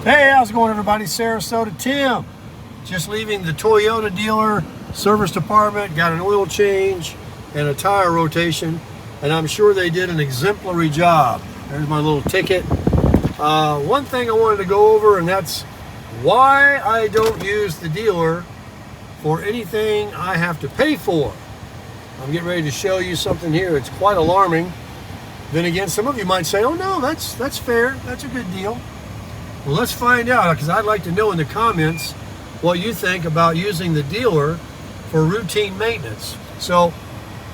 Hey, how's it going, everybody? Sarasota Tim. Just leaving the Toyota dealer service department, got an oil change and a tire rotation, and I'm sure they did an exemplary job. There's my little ticket. One thing I wanted to go over, and that's why I don't use the dealer for anything I have to pay for. I'm getting ready to show you something here. It's quite alarming. Then again, some of you might say, oh no, that's fair. That's a good deal. Well, let's find out, because I'd like to know in the comments what you think about using the dealer for routine maintenance. So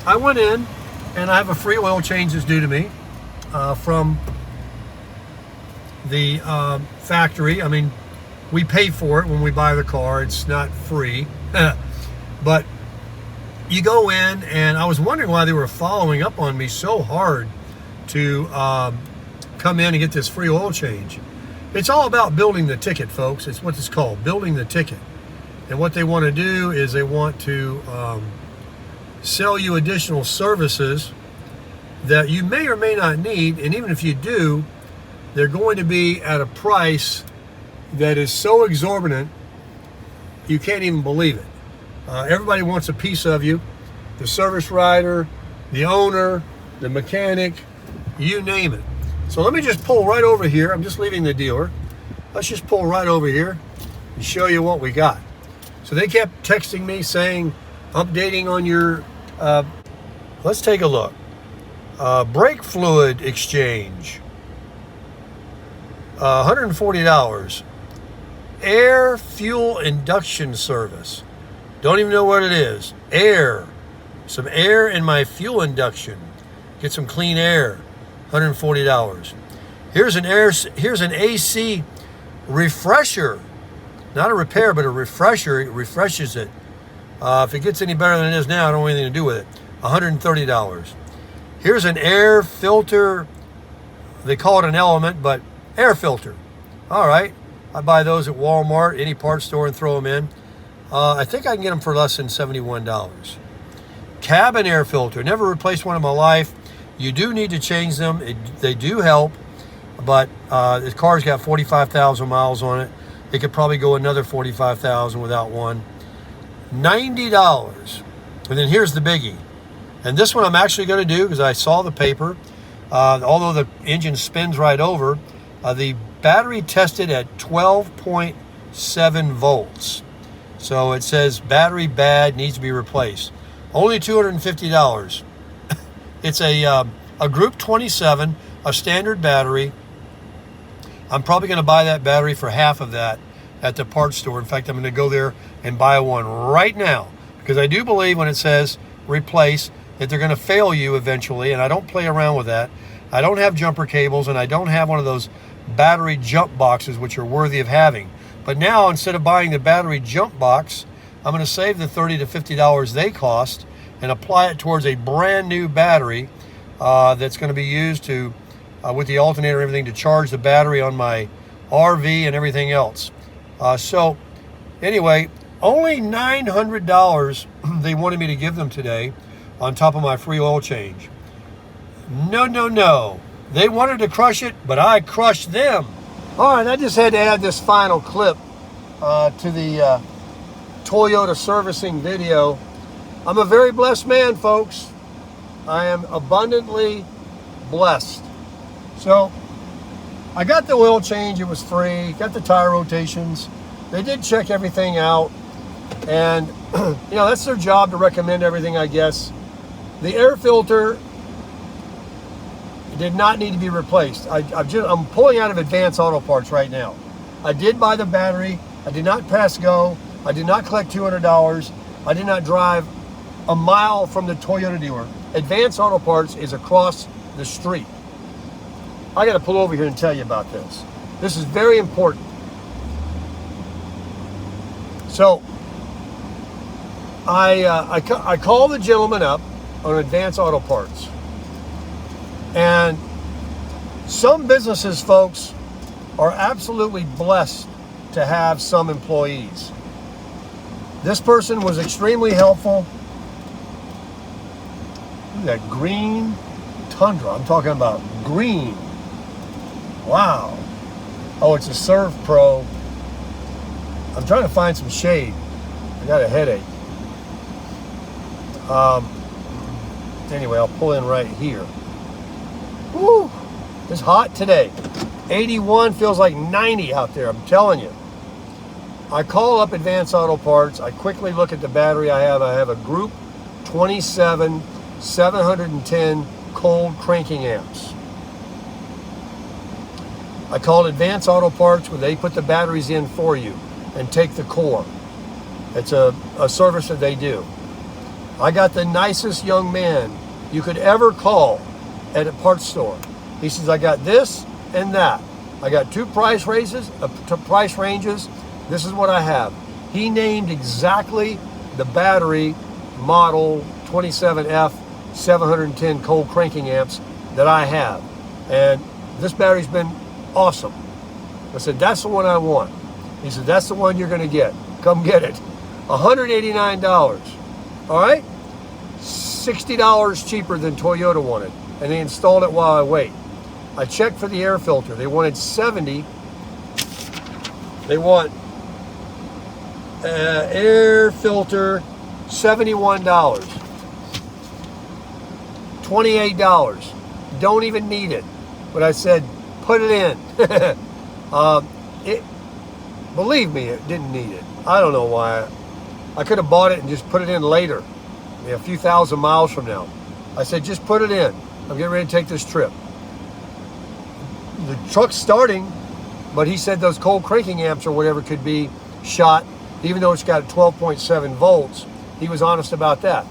I went in and I have a free oil change that's due to me from the factory. I mean, we pay for it when we buy the car. It's not free. But you go in, and I was wondering why they were following up on me so hard to come in and get this free oil change. It's all about building the ticket, folks. It's what it's called, building the ticket. And what they want to do is they want to sell you additional services that you may or may not need. And even if you do, they're going to be at a price that is so exorbitant, you can't even believe it. Everybody wants a piece of you. The service writer, the owner, the mechanic, you name it. So let me just pull right over here. I'm just leaving the dealer. Let's just pull right over here and show you what we got. So they kept texting me saying, updating on your, let's take a look. Brake fluid exchange, $140. Air fuel induction service. Don't even know what it is. Air. Some air in my fuel induction. Get some clean air. $140. Here's an AC refresher. Not a repair, but a refresher. It refreshes it. If it gets any better than it is now, I don't want anything to do with it. $130. Here's an air filter. They call it an element, but air filter. All right. I buy those at Walmart, any parts store, and throw them in. I think I can get them for less than $71. Cabin air filter. Never replaced one in my life. You do need to change them. They do help, but the car's got 45,000 miles on it. It could probably go another 45,000 without one. $90. And then here's the biggie. And this one I'm actually going to do because I saw the paper. Although the engine spins right over, the battery tested at 12.7 volts. So it says battery bad, needs to be replaced. Only $250. It's a Group 27, a standard battery. I'm probably going to buy that battery for half of that at the parts store. In fact, I'm going to go there and buy one right now, because I do believe when it says replace that they're going to fail you eventually, and I don't play around with that. I don't have jumper cables, and I don't have one of those battery jump boxes, which are worthy of having. But now, instead of buying the battery jump box, I'm going to save the $30 to $50 they cost and apply it towards a brand new battery that's going to be used to, with the alternator and everything, to charge the battery on my RV and everything else. So anyway, only $900 they wanted me to give them today on top of my free oil change. No. They wanted to crush it, but I crushed them. All right, I just had to add this final clip to the Toyota servicing video. I'm a very blessed man, folks. I am abundantly blessed. So I got the oil change. It was free. Got the tire rotations. They did check everything out. And, that's their job to recommend everything, I guess. The air filter did not need to be replaced. I'm pulling out of Advance Auto Parts right now. I did buy the battery. I did not pass go. I did not collect $200. I did not drive a mile from the Toyota dealer. Advance Auto Parts is across the street. I got to pull over here and tell you about this. This is very important. So I called the gentleman up on Advance Auto Parts. And some businesses, folks, are absolutely blessed to have some employees. This person was extremely helpful. Look at that green Tundra. I'm talking about green. Wow. Oh, it's a Serve Pro. I'm trying to find some shade. I got a headache. Anyway, I'll pull in right here. Woo! It's hot today. 81 feels like 90 out there, I'm telling you. I call up Advance Auto Parts. I quickly look at the battery I have. I have a Group 27 710 cold cranking amps. I called Advance Auto Parts where they put the batteries in for you and take the core. It's a service that they do. I got the nicest young man you could ever call at a parts store. He says, I got this and that. I got two price ranges. This is what I have. He named exactly the battery model 27F 710 cold cranking amps that I have. And this battery's been awesome. I said, that's the one I want. He said, that's the one you're going to get. Come get it. $189. All right? $60 cheaper than Toyota wanted. And they installed it while I wait. I checked for the air filter. They wanted 70. They want air filter $71. $28. Don't even need it. But I said, put it in. Believe me, it didn't need it. I don't know why. I could have bought it and just put it in later, a few thousand miles from now. I said, just put it in. I'm getting ready to take this trip. The truck's starting, but he said those cold cranking amps or whatever could be shot, even though it's got 12.7 volts. He was honest about that.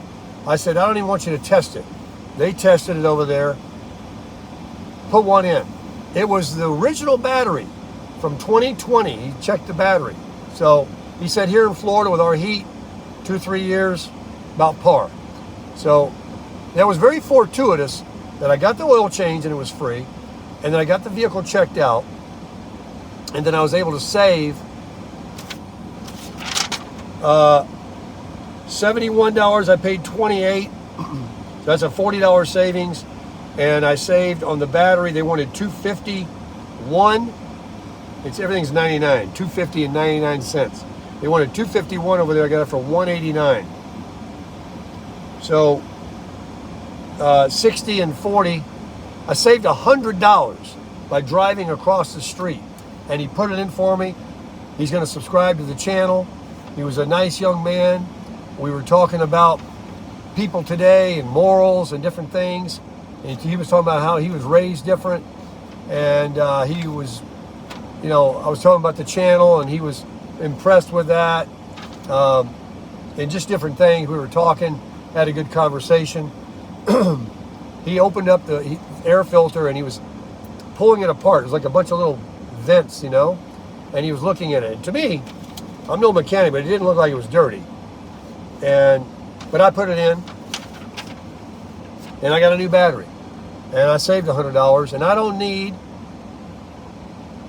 I said, I don't even want you to test it. They tested it over there. Put one in. It was the original battery from 2020. He checked the battery. So he said here in Florida with our heat, 2-3 years, about par. So that was very fortuitous that I got the oil change and it was free. And then I got the vehicle checked out. And then I was able to save $71. I paid $28. So that's a $40 savings. And I saved on the battery. They wanted $251. Everything's 99. $250 and 99 cents. They wanted $251 over there. I got it for $189. So 60 and 40. I saved $100 by driving across the street. And he put it in for me. He's going to subscribe to the channel. He was a nice young man. We were talking about people today and morals and different things. And he was talking about how he was raised different. And he was, I was talking about the channel and he was impressed with that. And just different things. We were talking, had a good conversation. He opened up the air filter and he was pulling it apart. It was like a bunch of little vents, and he was looking at it. And to me, I'm no mechanic, but it didn't look like it was dirty. But I put it in and I got a new battery and I saved $100. And I don't need,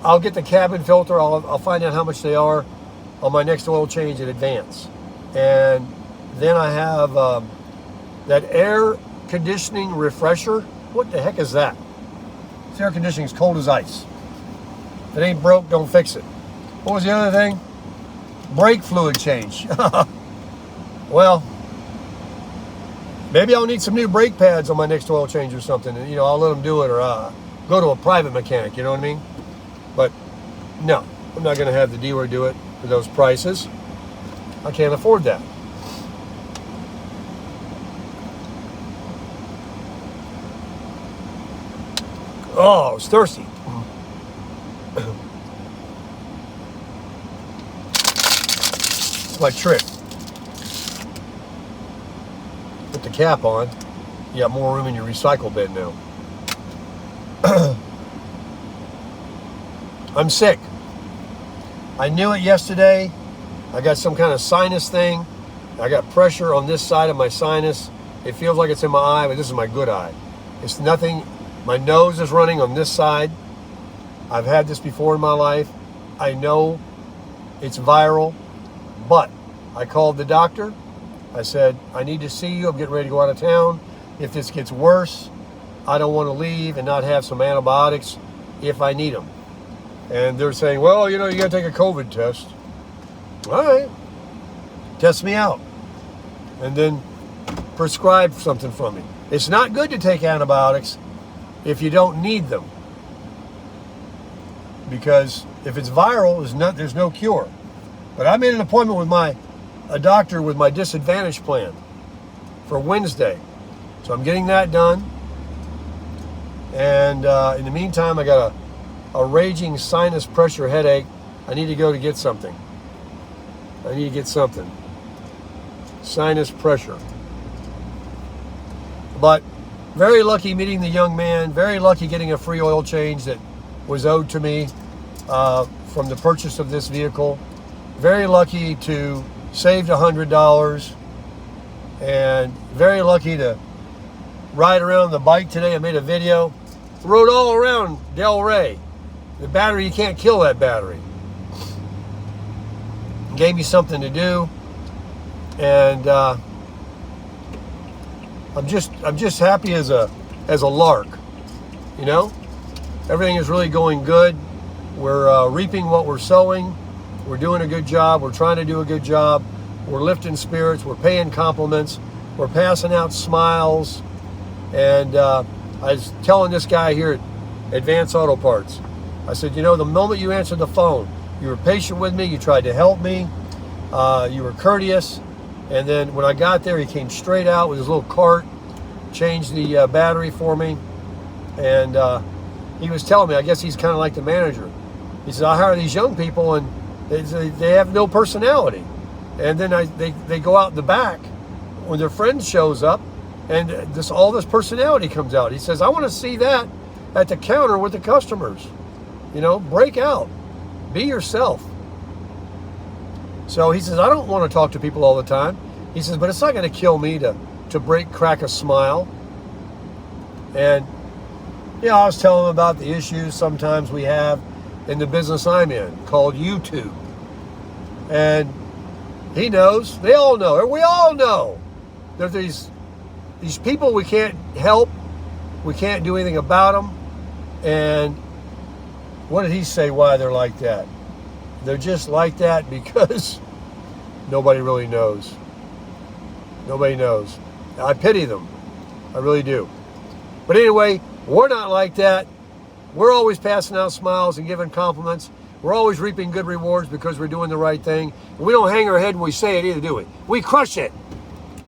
I'll get the cabin filter. I'll find out how much they are on my next oil change at Advance. And then I have that air conditioning refresher. What the heck is that? This air conditioning is cold as ice. If it ain't broke, don't fix it. What was the other thing? Brake fluid change. Well, maybe I'll need some new brake pads on my next oil change or something. And, I'll let them do it, or go to a private mechanic, you know what I mean? But no, I'm not going to have the dealer do it for those prices. I can't afford that. Oh, I was thirsty. It's my trick. Put the cap on. You got more room in your recycle bin now. I'm sick. I knew it yesterday. I got some kind of sinus thing. I got pressure on this side of my sinus. It feels like it's in my eye, but this is my good eye. It's nothing. My nose is running on this side. I've had this before in my life. I know it's viral, but I called the doctor. I said, I need to see you. I'm getting ready to go out of town. If this gets worse, I don't want to leave and not have some antibiotics if I need them. And they're saying, well, you got to take a COVID test. All right. Test me out. And then prescribe something for me. It's not good to take antibiotics if you don't need them. Because if it's viral, there's no cure. But I made an appointment with a doctor with my disadvantage plan for Wednesday. So I'm getting that done. And in the meantime, I got a raging sinus pressure headache. I need to go to get something. Sinus pressure. But very lucky meeting the young man. Very lucky getting a free oil change that was owed to me from the purchase of this vehicle. Very lucky to save $100. And very lucky to ride around the bike today. I made a video. Rode all around Delray. The battery, you can't kill that battery. Gave me something to do. And I'm just happy as a lark. Everything is really going good. We're reaping what we're sowing. We're doing a good job. We're trying to do a good job. We're lifting spirits. We're paying compliments. We're passing out smiles. And I was telling this guy here at Advance Auto Parts, I said, the moment you answered the phone, you were patient with me. You tried to help me. You were courteous. And then when I got there, he came straight out with his little cart, changed the battery for me. And he was telling me, I guess he's kind of like the manager. He said, I hire these young people and they have no personality. And then they go out in the back when their friend shows up and all this personality comes out. He says, I want to see that at the counter with the customers. Break out. Be yourself. So he says, I don't want to talk to people all the time. He says, but it's not going to kill me to crack a smile. And, I was telling him about the issues sometimes we have in the business I'm in called YouTube. And he knows, they all know, we all know that these people we can't help, we can't do anything about them. And what did he say why they're like that? They're just like that because nobody really knows. Nobody knows. I pity them. I really do. But anyway, we're not like that. We're always passing out smiles and giving compliments. We're always reaping good rewards because we're doing the right thing. And we don't hang our head when we say it either, do we? We crush it.